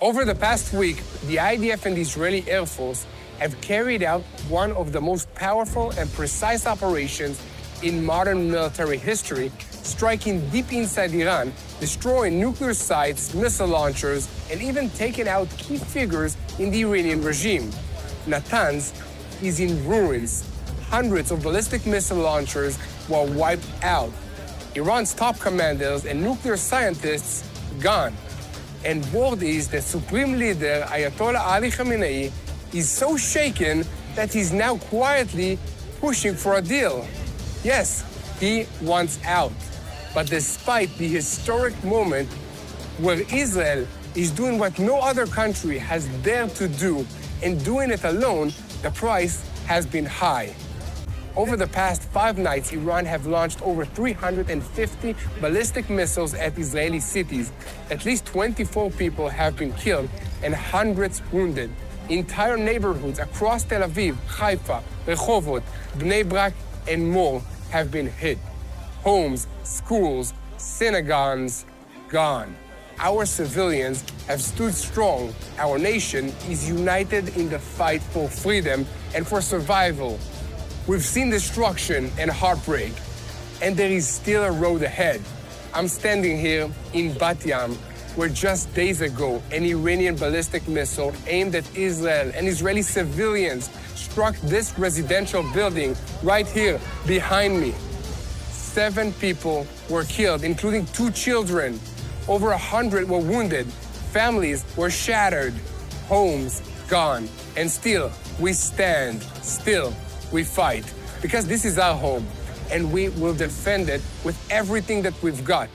Over the past week, the IDF and the Israeli Air Force have carried out one of the most powerful and precise operations in modern military history, striking deep inside Iran, destroying nuclear sites, missile launchers, and even taking out key figures in the Iranian regime. Natanz is in ruins. Hundreds of ballistic missile launchers were wiped out. Iran's top commanders and nuclear scientists gone. And word is that Supreme Leader Ayatollah Ali Khamenei is so shaken that he's now quietly pushing for a deal. Yes, he wants out. But despite the historic moment where Israel is doing what no other country has dared to do, and doing it alone, the price has been high. Over the past 5 nights, Iran have launched over 350 ballistic missiles at Israeli cities. At least 24 people have been killed and hundreds wounded. Entire neighborhoods across Tel Aviv, Haifa, Rehovot, Bnei Brak, and more have been hit. Homes, schools, synagogues, gone. Our civilians have stood strong. Our nation is united in the fight for freedom and for survival. We've seen destruction and heartbreak, and there is still a road ahead. I'm standing here in Bat Yam, where just days ago, an Iranian ballistic missile aimed at Israel and Israeli civilians struck this residential building right here behind me. 7 people were killed, including 2 children. Over 100 were wounded. Families were shattered. Homes gone. And still, we stand. Still, we fight, because this is our home, and we will defend it with everything that we've got.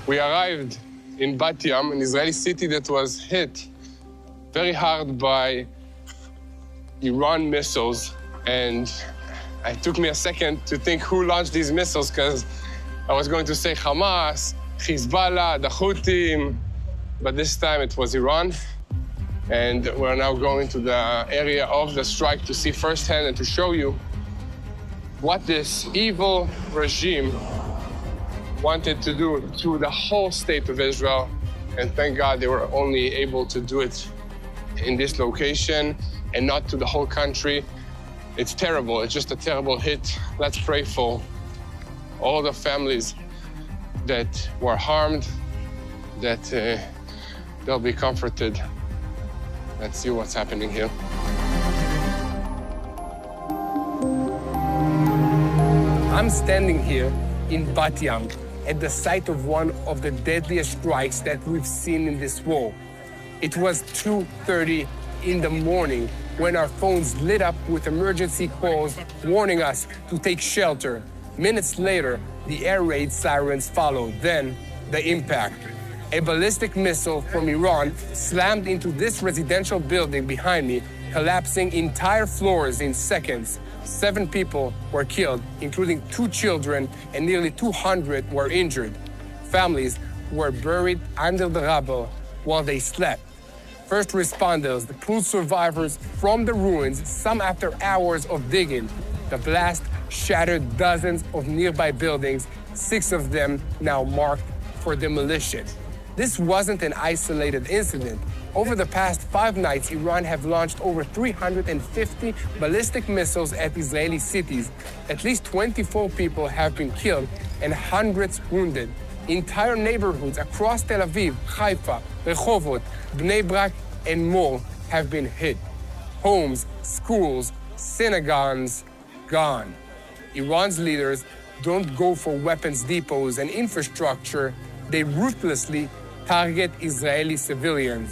We arrived in Bat Yam, an Israeli city that was hit very hard by Iran missiles, and it took me a second to think who launched these missiles, because I was going to say Hamas, Hezbollah, the Houthis, but this time it was Iran. And we're now going to the area of the strike to see firsthand and to show you what this evil regime wanted to do to the whole state of Israel. And thank God they were only able to do it in this location and not to the whole country. It's terrible. It's just a terrible hit. Let's pray for all the families that were harmed, that they'll be comforted. Let's see what's happening here. I'm standing here in Bat Yam at the site of one of the deadliest strikes that we've seen in this war. It was 2:30 in the morning when our phones lit up with emergency calls warning us to take shelter. Minutes later, the air raid sirens followed, then the impact. A ballistic missile from Iran slammed into this residential building behind me, collapsing entire floors in seconds. 7 people were killed, including 2 children, and nearly 200 were injured. Families were buried under the rubble while they slept. First responders pulled survivors from the ruins, some after hours of digging. The blast shattered dozens of nearby buildings, 6 of them now marked for demolition. This wasn't an isolated incident. Over the past 5 nights, Iran have launched over 350 ballistic missiles at Israeli cities. At least 24 people have been killed and hundreds wounded. Entire neighborhoods across Tel Aviv, Haifa, Rehovot, Bnei Brak, and more have been hit. Homes, schools, synagogues, gone. Iran's leaders don't go for weapons depots and infrastructure. They ruthlessly target Israeli civilians.